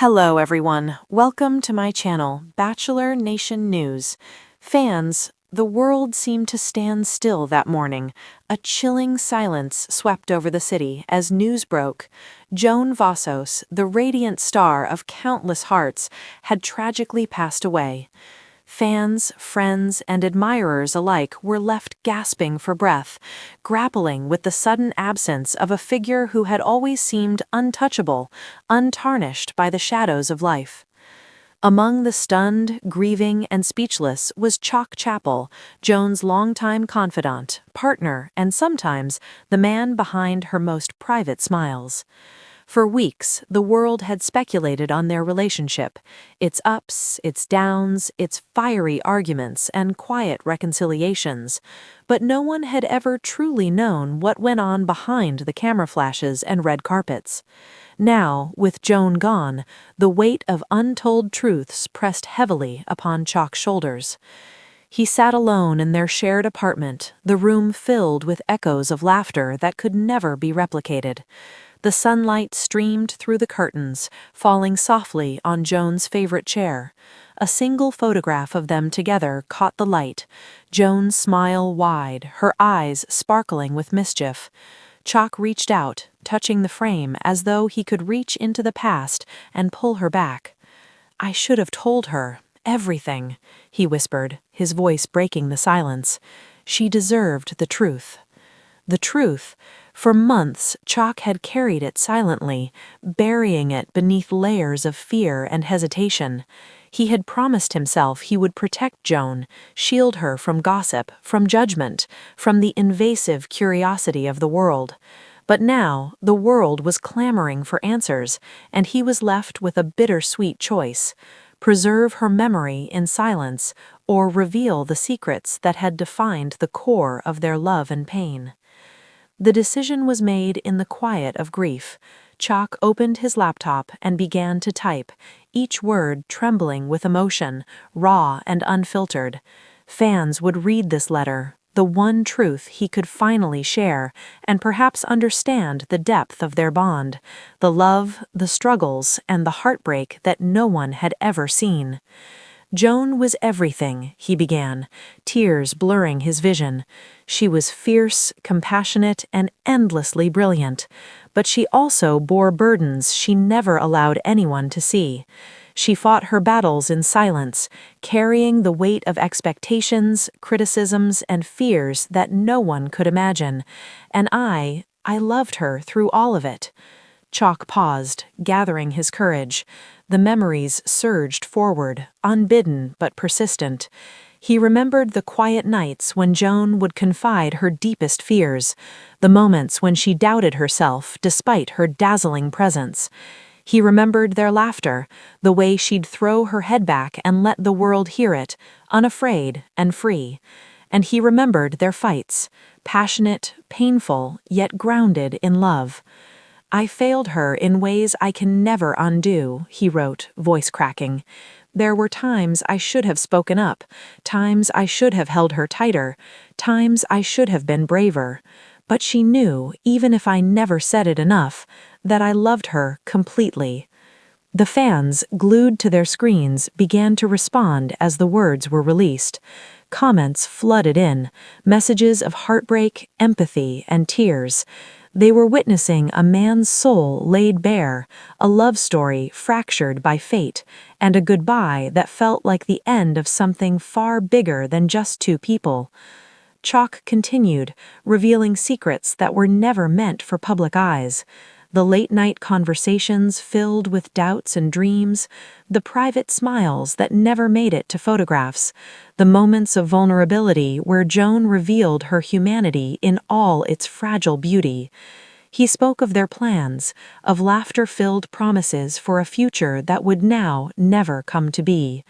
Hello everyone, welcome to my channel, Bachelor Nation News. Fans, the world seemed to stand still that morning. A chilling silence swept over the city as news broke. Joan Vassos, the radiant star of countless hearts, had tragically passed away. Fans, friends, and admirers alike were left gasping for breath, grappling with the sudden absence of a figure who had always seemed untouchable, untarnished by the shadows of life. Among the stunned, grieving, and speechless was Chock Chapple, Joan's longtime confidant, partner, and sometimes the man behind her most private smiles. For weeks, the world had speculated on their relationship, its ups, its downs, its fiery arguments, and quiet reconciliations, but no one had ever truly known what went on behind the camera flashes and red carpets. Now, with Joan gone, the weight of untold truths pressed heavily upon Chock's shoulders. He sat alone in their shared apartment, the room filled with echoes of laughter that could never be replicated. The sunlight streamed through the curtains, falling softly on Joan's favorite chair. A single photograph of them together caught the light, Joan's smile wide, her eyes sparkling with mischief. Chock reached out, touching the frame as though he could reach into the past and pull her back. "I should have told her everything," he whispered, his voice breaking the silence. "She deserved the truth." The truth. For months, Chock had carried it silently, burying it beneath layers of fear and hesitation. He had promised himself he would protect Joan, shield her from gossip, from judgment, from the invasive curiosity of the world. But now, the world was clamoring for answers, and he was left with a bittersweet choice: preserve her memory in silence, or reveal the secrets that had defined the core of their love and pain. The decision was made in the quiet of grief. Chock opened his laptop and began to type, each word trembling with emotion, raw and unfiltered. Fans would read this letter, the one truth he could finally share, and perhaps understand the depth of their bond, the love, the struggles, and the heartbreak that no one had ever seen. Joan was everything, he began, tears blurring his vision. She was fierce, compassionate, and endlessly brilliant, but she also bore burdens she never allowed anyone to see. She fought her battles in silence, carrying the weight of expectations, criticisms, and fears that no one could imagine. And I loved her through all of it. Chock paused, gathering his courage. The memories surged forward, unbidden but persistent. He remembered the quiet nights when Joan would confide her deepest fears, the moments when she doubted herself despite her dazzling presence. He remembered their laughter, the way she'd throw her head back and let the world hear it, unafraid and free. And he remembered their fights, passionate, painful, yet grounded in love. "I failed her in ways I can never undo," he wrote, voice cracking. "There were times I should have spoken up, times I should have held her tighter, times I should have been braver. But she knew, even if I never said it enough, that I loved her completely." The fans, glued to their screens, began to respond as the words were released. Comments flooded in, messages of heartbreak, empathy, and tears. They were witnessing a man's soul laid bare, a love story fractured by fate, and a goodbye that felt like the end of something far bigger than just two people. Chock continued, revealing secrets that were never meant for public eyes. The late-night conversations filled with doubts and dreams, the private smiles that never made it to photographs, the moments of vulnerability where Joan revealed her humanity in all its fragile beauty. He spoke of their plans, of laughter-filled promises for a future that would now never come to be.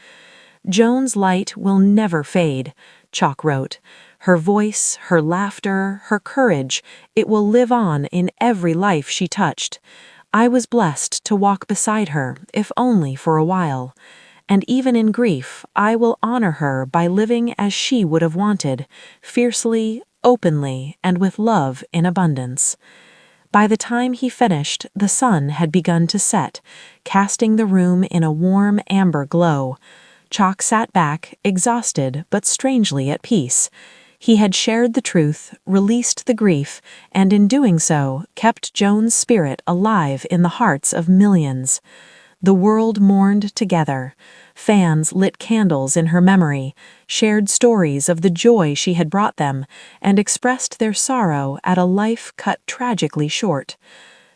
"Joan's light will never fade," Chock wrote. "Her voice, her laughter, her courage, it will live on in every life she touched. I was blessed to walk beside her, if only for a while. And even in grief, I will honor her by living as she would have wanted, fiercely, openly, and with love in abundance." By the time he finished, the sun had begun to set, casting the room in a warm amber glow. Chock sat back, exhausted but strangely at peace. He had shared the truth, released the grief, and in doing so, kept Joan's spirit alive in the hearts of millions. The world mourned together. Fans lit candles in her memory, shared stories of the joy she had brought them, and expressed their sorrow at a life cut tragically short.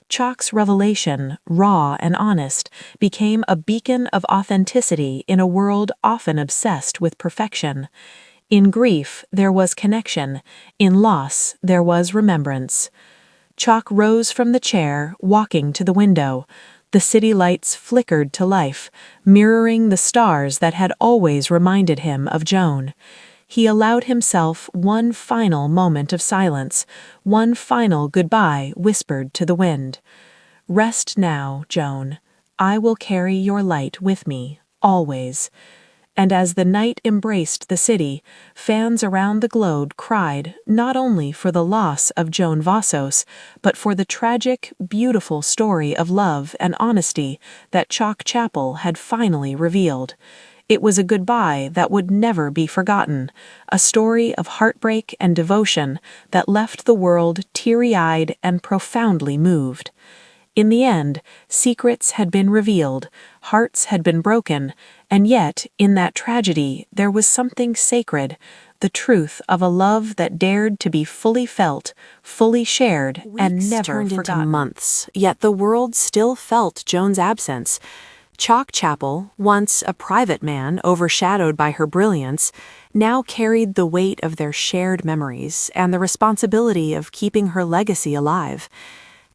Chock's revelation, raw and honest, became a beacon of authenticity in a world often obsessed with perfection. In grief, there was connection. In loss, there was remembrance. Chock rose from the chair, walking to the window. The city lights flickered to life, mirroring the stars that had always reminded him of Joan. He allowed himself one final moment of silence, one final goodbye whispered to the wind. "Rest now, Joan. I will carry your light with me, always." And as the night embraced the city, fans around the globe cried not only for the loss of Joan Vassos, but for the tragic, beautiful story of love and honesty that Chock Chapple had finally revealed. It was a goodbye that would never be forgotten, a story of heartbreak and devotion that left the world teary-eyed and profoundly moved. In the end, secrets had been revealed, hearts had been broken, and yet, in that tragedy, there was something sacred, the truth of a love that dared to be fully felt, fully shared, and Weeks never turned forgotten. into months, yet the world still felt Joan's absence. Chock Chapple, once a private man overshadowed by her brilliance, now carried the weight of their shared memories and the responsibility of keeping her legacy alive.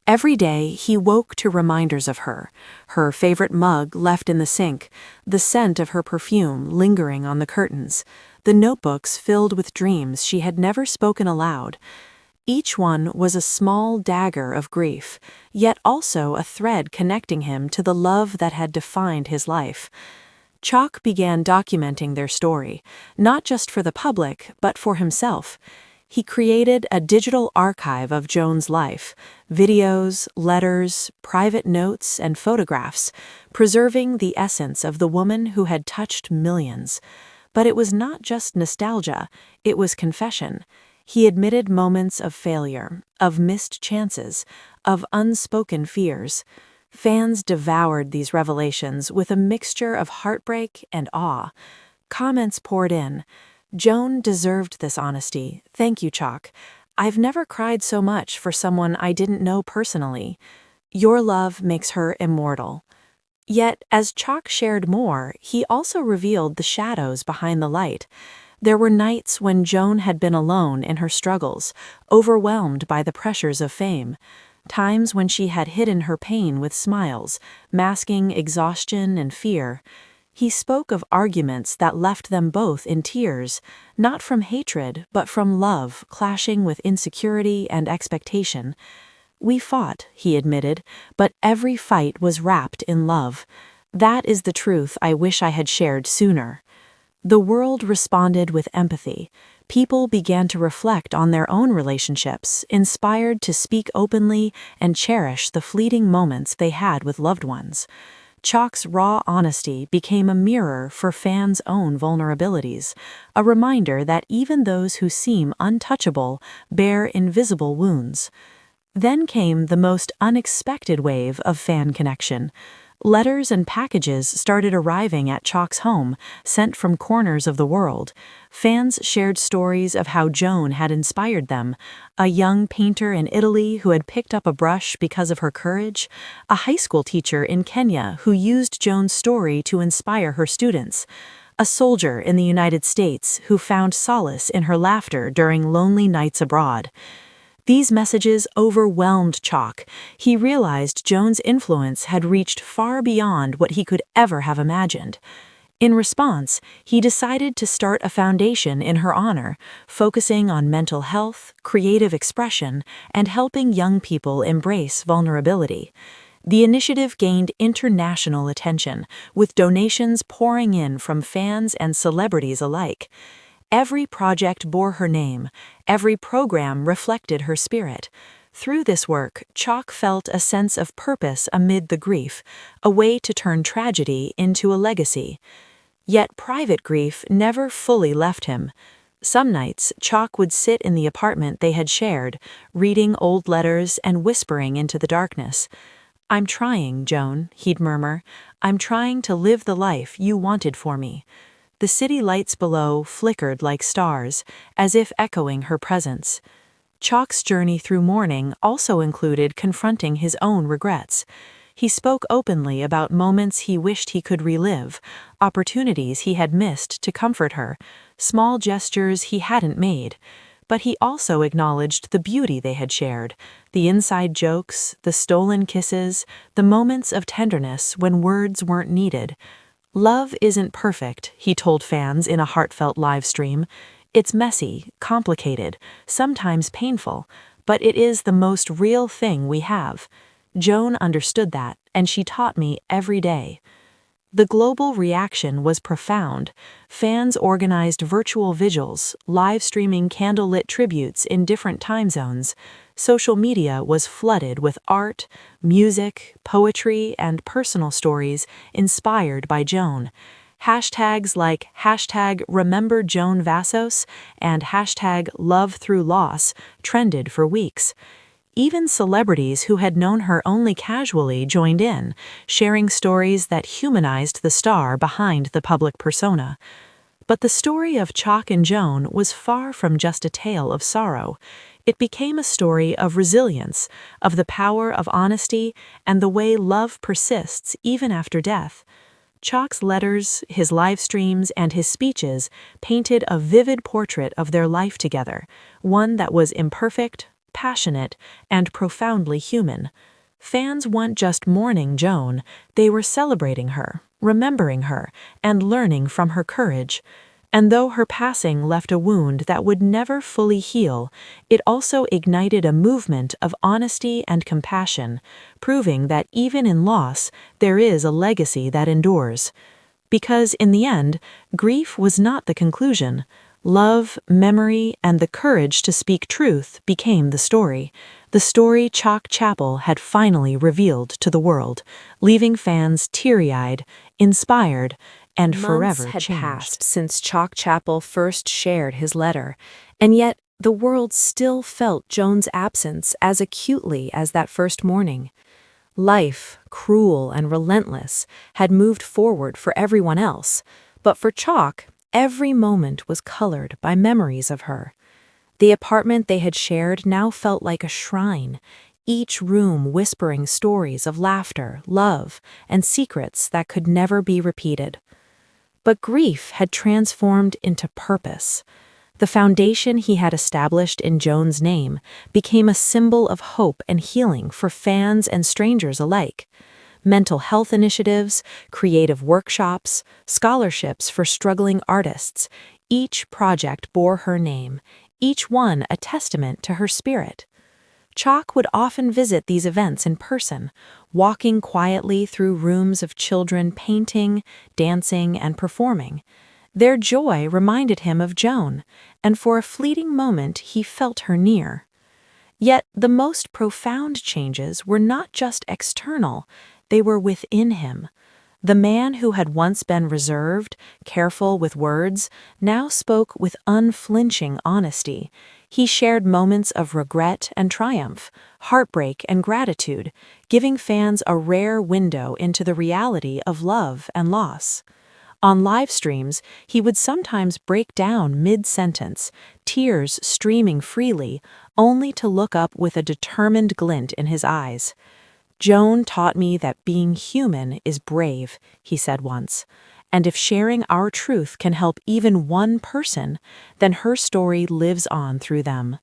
Every day he woke to reminders of her, her favorite mug left in the sink, the scent of her perfume lingering on the curtains, the notebooks filled with dreams she had never spoken aloud. Each one was a small dagger of grief, yet also a thread connecting him to the love that had defined his life. Chock began documenting their story, not just for the public, but for himself. He created a digital archive of Joan's life, videos, letters, private notes, and photographs, preserving the essence of the woman who had touched millions. But it was not just nostalgia, it was confession. He admitted moments of failure, of missed chances, of unspoken fears. Fans devoured these revelations with a mixture of heartbreak and awe. Comments poured in. "Joan deserved this honesty. Thank you, Chock. I've never cried so much for someone I didn't know personally. Your love makes her immortal." Yet, as Chock shared more, he also revealed the shadows behind the light. There were nights when Joan had been alone in her struggles, overwhelmed by the pressures of fame. Times when she had hidden her pain with smiles, masking exhaustion and fear. He spoke of arguments that left them both in tears, not from hatred, but from love clashing with insecurity and expectation. "We fought," he admitted, "but every fight was wrapped in love. That is the truth I wish I had shared sooner." The world responded with empathy. People began to reflect on their own relationships, inspired to speak openly and cherish the fleeting moments they had with loved ones. Chock's raw honesty became a mirror for fans' own vulnerabilities, a reminder that even those who seem untouchable bear invisible wounds. Then came the most unexpected wave of fan connection. Letters and packages started arriving at Chock's home, sent from corners of the world. Fans shared stories of how Joan had inspired them, a young painter in Italy who had picked up a brush because of her courage, a high school teacher in Kenya who used Joan's story to inspire her students, a soldier in the United States who found solace in her laughter during lonely nights abroad. These messages overwhelmed Chock. He realized Joan's influence had reached far beyond what he could ever have imagined. In response, he decided to start a foundation in her honor, focusing on mental health, creative expression, and helping young people embrace vulnerability. The initiative gained international attention, with donations pouring in from fans and celebrities alike. Every project bore her name, every program reflected her spirit. Through this work, Chock felt a sense of purpose amid the grief, a way to turn tragedy into a legacy. Yet private grief never fully left him. Some nights, Chock would sit in the apartment they had shared, reading old letters and whispering into the darkness. "I'm trying, Joan," he'd murmur. "I'm trying to live the life you wanted for me." The city lights below flickered like stars, as if echoing her presence. Chock's journey through mourning also included confronting his own regrets. He spoke openly about moments he wished he could relive, opportunities he had missed to comfort her, small gestures he hadn't made. But he also acknowledged the beauty they had shared, the inside jokes, the stolen kisses, the moments of tenderness when words weren't needed. "Love isn't perfect," he told fans in a heartfelt live stream. "It's messy, complicated, sometimes painful, but it is the most real thing we have." Joan understood that, and she taught me every day. The global reaction was profound. Fans organized virtual vigils, live streaming candlelit tributes in different time zones. Social media was flooded with art, music, poetry, and personal stories inspired by Joan. Hashtags like #Remember Joan Vassos and #LoveThroughLoss trended for weeks. Even celebrities who had known her only casually joined in, sharing stories that humanized the star behind the public persona. But the story of Chock and Joan was far from just a tale of sorrow. It became a story of resilience, of the power of honesty, and the way love persists even after death. Chock's letters, his live streams, and his speeches painted a vivid portrait of their life together, one that was imperfect, passionate, and profoundly human. Fans weren't just mourning Joan, they were celebrating her, remembering her, and learning from her courage. And though her passing left a wound that would never fully heal, it also ignited a movement of honesty and compassion, proving that even in loss, there is a legacy that endures. Because in the end, grief was not the conclusion. Love, memory, and the courage to speak truth became the story Chock Chapple had finally revealed to the world, leaving fans teary-eyed, inspired, and forever Months had changed. passed since Chock Chapple first shared his letter, and yet the world still felt Joan's absence as acutely as that first morning. Life, cruel and relentless, had moved forward for everyone else, but for Chock, every moment was colored by memories of her. The apartment they had shared now felt like a shrine, each room whispering stories of laughter, love, and secrets that could never be repeated. But grief had transformed into purpose. The foundation he had established in Joan's name became a symbol of hope and healing for fans and strangers alike. Mental health initiatives, creative workshops, scholarships for struggling artists, each project bore her name, each one a testament to her spirit. Chock would often visit these events in person, walking quietly through rooms of children painting, dancing, and performing. Their joy reminded him of Joan, and for a fleeting moment he felt her near. Yet the most profound changes were not just external, they were within him. The man who had once been reserved, careful with words, now spoke with unflinching honesty. He shared moments of regret and triumph, heartbreak and gratitude, giving fans a rare window into the reality of love and loss. On live streams, he would sometimes break down mid-sentence, tears streaming freely, only to look up with a determined glint in his eyes. "Joan taught me that being human is brave," he said once, "and if sharing our truth can help even one person, then her story lives on through them."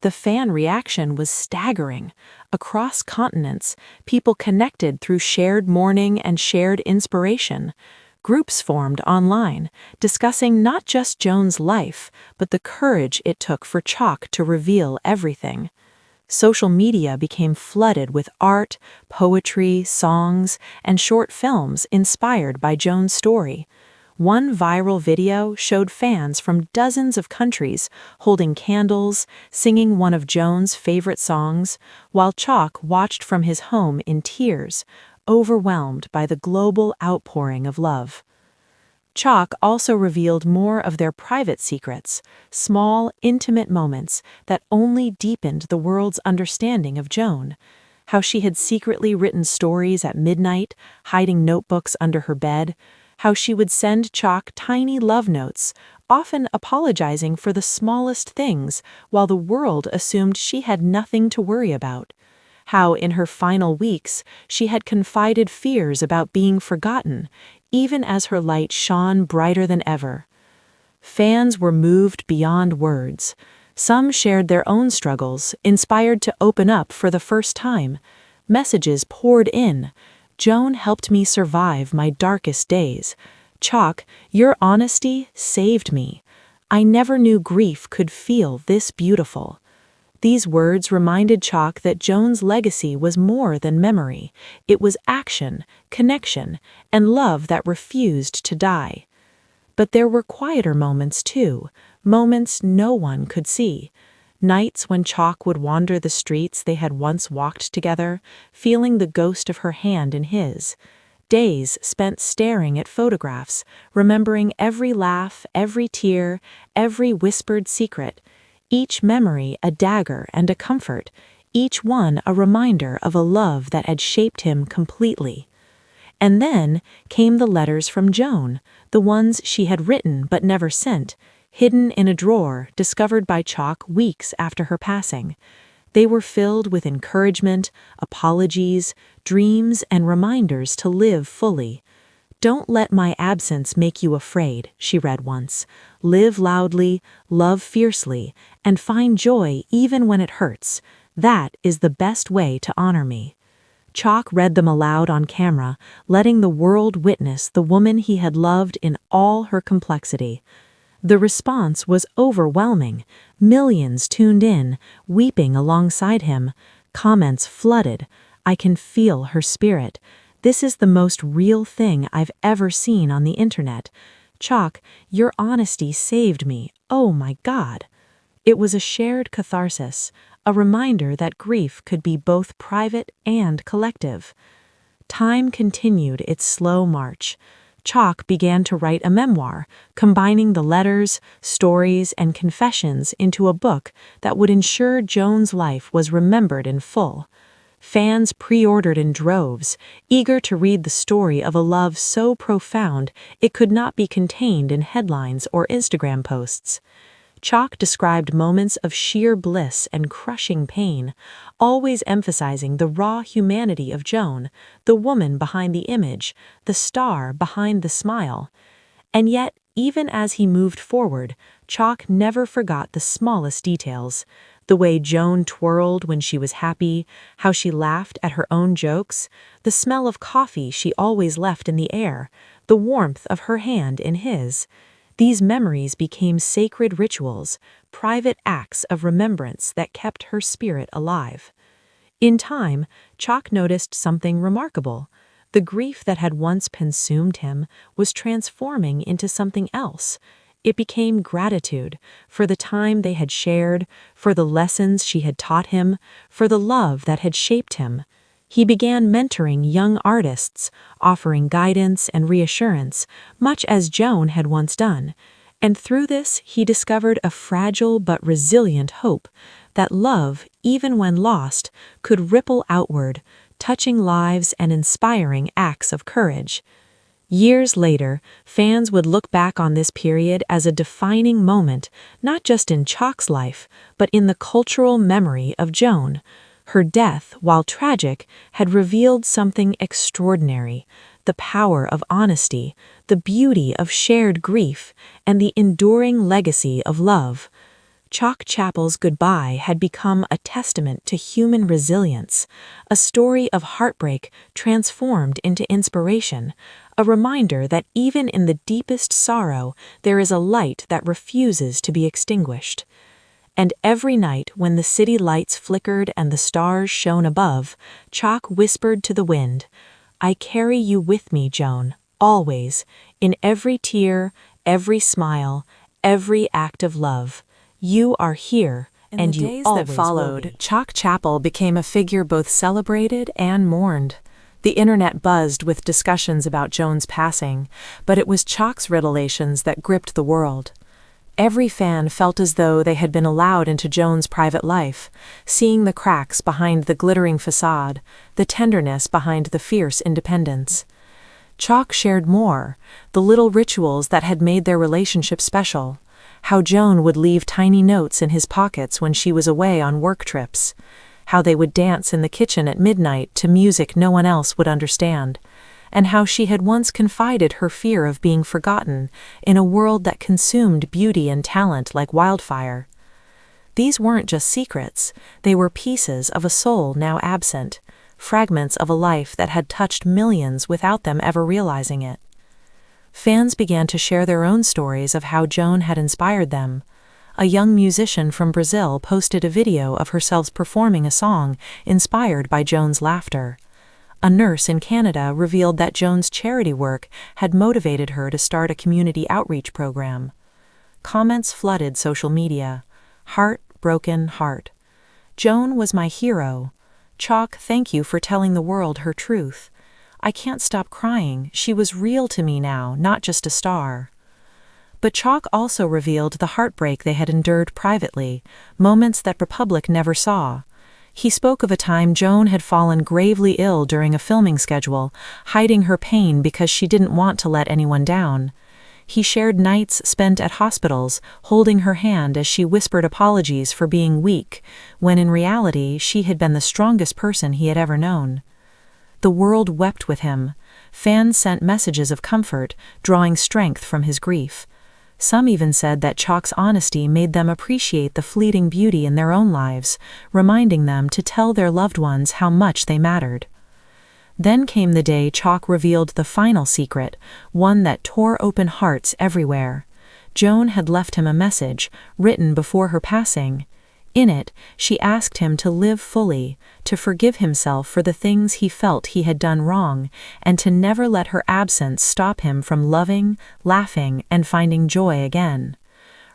The fan reaction was staggering. Across continents, people connected through shared mourning and shared inspiration. Groups formed online, discussing not just Joan's life, but the courage it took for Chock to reveal everything. Social media became flooded with art, poetry, songs, and short films inspired by Joan's story. One viral video showed fans from dozens of countries holding candles, singing one of Joan's favorite songs, while Chock watched from his home in tears, overwhelmed by the global outpouring of love. Chock also revealed more of their private secrets, small, intimate moments that only deepened the world's understanding of Joan. How she had secretly written stories at midnight, hiding notebooks under her bed. How she would send Chock tiny love notes, often apologizing for the smallest things, while the world assumed she had nothing to worry about. How, in her final weeks, she had confided fears about being forgotten, even as her light shone brighter than ever. Fans were moved beyond words. Some shared their own struggles, inspired to open up for the first time. Messages poured in. "Joan helped me survive my darkest days. Chock, your honesty saved me. I never knew grief could feel this beautiful." These words reminded Chock that Joan's legacy was more than memory. It was action, connection, and love that refused to die. But there were quieter moments too, moments no one could see. Nights when Chock would wander the streets they had once walked together, feeling the ghost of her hand in his. Days spent staring at photographs, remembering every laugh, every tear, every whispered secret. Each memory a dagger and a comfort, each one a reminder of a love that had shaped him completely. And then came the letters from Joan, the ones she had written but never sent, hidden in a drawer discovered by Chock weeks after her passing. They were filled with encouragement, apologies, dreams, and reminders to live fully. "Don't let my absence make you afraid," she read once. "Live loudly, love fiercely, and find joy even when it hurts. That is the best way to honor me." Chock read them aloud on camera, letting the world witness the woman he had loved in all her complexity. The response was overwhelming. Millions tuned in, weeping alongside him. Comments flooded. "I can feel her spirit. This is the most real thing I've ever seen on the internet. Chock, your honesty saved me. Oh my God." It was a shared catharsis, a reminder that grief could be both private and collective. Time continued its slow march. Chock began to write a memoir, combining the letters, stories, and confessions into a book that would ensure Joan's life was remembered in full. Fans pre-ordered in droves, eager to read the story of a love so profound it could not be contained in headlines or Instagram posts. Chock described moments of sheer bliss and crushing pain, always emphasizing the raw humanity of Joan, the woman behind the image, the star behind the smile. And yet, even as he moved forward, Chock never forgot the smallest details. The way Joan twirled when she was happy, how she laughed at her own jokes, the smell of coffee she always left in the air, the warmth of her hand in his. These memories became sacred rituals, private acts of remembrance that kept her spirit alive. In time, Chock noticed something remarkable. The grief that had once consumed him was transforming into something else. It became gratitude for the time they had shared, for the lessons she had taught him, for the love that had shaped him. He began mentoring young artists, offering guidance and reassurance, much as Joan had once done. And through this, he discovered a fragile but resilient hope that love, even when lost, could ripple outward, touching lives and inspiring acts of courage. Years later, fans would look back on this period as a defining moment, not just in Chock's life, but in the cultural memory of Joan. Her death, while tragic, had revealed something extraordinary: the power of honesty, the beauty of shared grief, and the enduring legacy of love. Chock Chapple's goodbye had become a testament to human resilience, a story of heartbreak transformed into inspiration, a reminder that even in the deepest sorrow there is a light that refuses to be extinguished. And every night when the city lights flickered and the stars shone above, Chock whispered to the wind, "I carry you with me, Joan, always, in every tear, every smile, every act of love. You are here, and you In the days always that will followed, be. Chock Chapple became a figure both celebrated and mourned. The internet buzzed with discussions about Joan's passing, but it was Chock's revelations that gripped the world. Every fan felt as though they had been allowed into Joan's private life, seeing the cracks behind the glittering facade, the tenderness behind the fierce independence. Chock shared more, the little rituals that had made their relationship special. How Joan would leave tiny notes in his pockets when she was away on work trips. How they would dance in the kitchen at midnight to music no one else would understand. And how she had once confided her fear of being forgotten in a world that consumed beauty and talent like wildfire. These weren't just secrets, they were pieces of a soul now absent, fragments of a life that had touched millions without them ever realizing it. Fans began to share their own stories of how Joan had inspired them. A young musician from Brazil posted a video of herself performing a song inspired by Joan's laughter. A nurse in Canada revealed that Joan's charity work had motivated her to start a community outreach program. Comments flooded social media. Heart, broken heart. Joan was my hero. Chock, thank you for telling the world her truth. I can't stop crying. She was real to me now, not just a star. But Chock also revealed the heartbreak they had endured privately, moments that the public never saw. He spoke of a time Joan had fallen gravely ill during a filming schedule, hiding her pain because she didn't want to let anyone down. He shared nights spent at hospitals, holding her hand as she whispered apologies for being weak, when in reality she had been the strongest person he had ever known. The world wept with him. Fans sent messages of comfort, drawing strength from his grief. Some even said that Chock's honesty made them appreciate the fleeting beauty in their own lives, reminding them to tell their loved ones how much they mattered. Then came the day Chock revealed the final secret, one that tore open hearts everywhere. Joan had left him a message, written before her passing. In it, she asked him to live fully, to forgive himself for the things he felt he had done wrong, and to never let her absence stop him from loving, laughing, and finding joy again.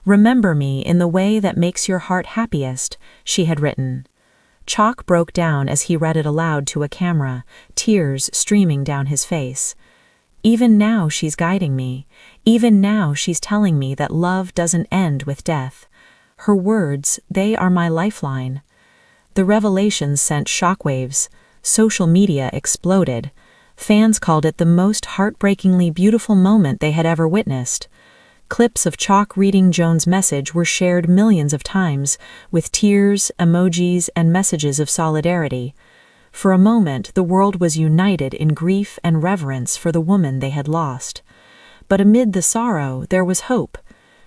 "Remember me in the way that makes your heart happiest," she had written. Chock broke down as he read it aloud to a camera, tears streaming down his face. "Even now she's guiding me. Even now she's telling me that love doesn't end with death. Her words, they are my lifeline." The revelations sent shockwaves. Social media exploded. Fans called it the most heartbreakingly beautiful moment they had ever witnessed. Clips of Chock reading Joan's message were shared millions of times, with tears, emojis, and messages of solidarity. For a moment, the world was united in grief and reverence for the woman they had lost. But amid the sorrow, there was hope.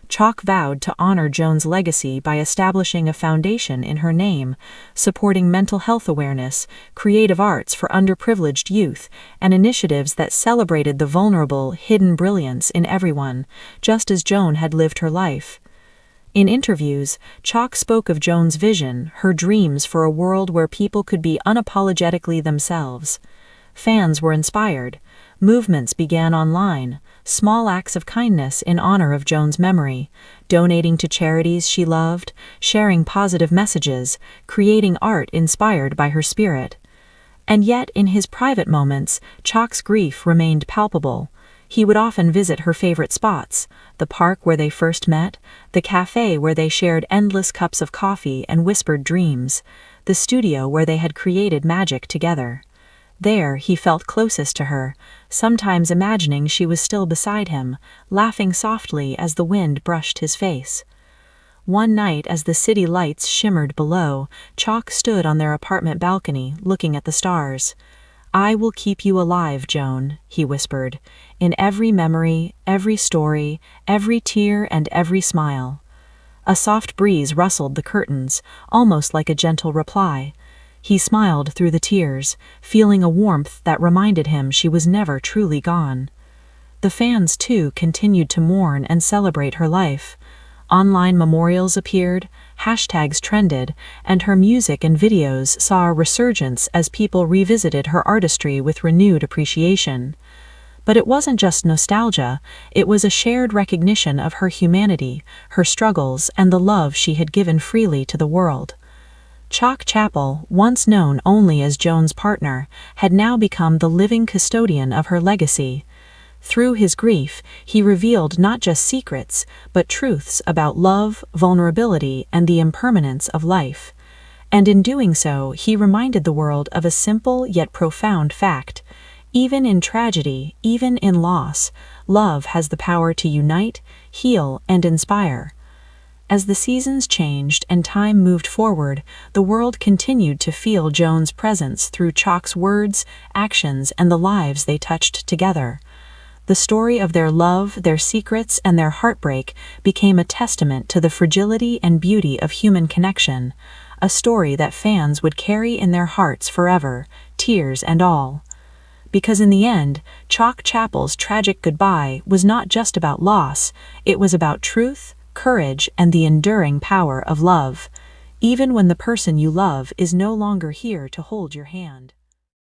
Chock vowed to honor Joan's legacy by establishing a foundation in her name, supporting mental health awareness, creative arts for underprivileged youth, and initiatives that celebrated the vulnerable, hidden brilliance in everyone, just as Joan had lived her life. In interviews, Chock spoke of Joan's vision, her dreams for a world where people could be unapologetically themselves. Fans were inspired. Movements began online, small acts of kindness in honor of Joan's memory, donating to charities she loved, sharing positive messages, creating art inspired by her spirit. And yet, in his private moments, Chock's grief remained palpable. He would often visit her favorite spots, the park where they first met, the cafe where they shared endless cups of coffee and whispered dreams, the studio where they had created magic together. There he felt closest to her, sometimes imagining she was still beside him, laughing softly as the wind brushed his face. One night, as the city lights shimmered below, Chock stood on their apartment balcony, looking at the stars. "I will keep you alive, Joan," he whispered, "in every memory, every story, every tear, and every smile." A soft breeze rustled the curtains, almost like a gentle reply. He smiled through the tears, feeling a warmth that reminded him she was never truly gone. The fans, too, continued to mourn and celebrate her life. Online memorials appeared, hashtags trended, and her music and videos saw a resurgence as people revisited her artistry with renewed appreciation. But it wasn't just nostalgia, it was a shared recognition of her humanity, her struggles, and the love she had given freely to the world. Chock Chapple, once known only as Joan's partner, had now become the living custodian of her legacy. Through his grief, he revealed not just secrets, but truths about love, vulnerability, and the impermanence of life. And in doing so, he reminded the world of a simple yet profound fact. Even in tragedy, even in loss, love has the power to unite, heal, and inspire. As the seasons changed and time moved forward, the world continued to feel Joan's presence through Chock's words, actions, and the lives they touched together. The story of their love, their secrets, and their heartbreak became a testament to the fragility and beauty of human connection, a story that fans would carry in their hearts forever, tears and all. Because in the end, Chock Chapple's tragic goodbye was not just about loss, it was about truth, courage, and the enduring power of love, even when the person you love is no longer here to hold your hand.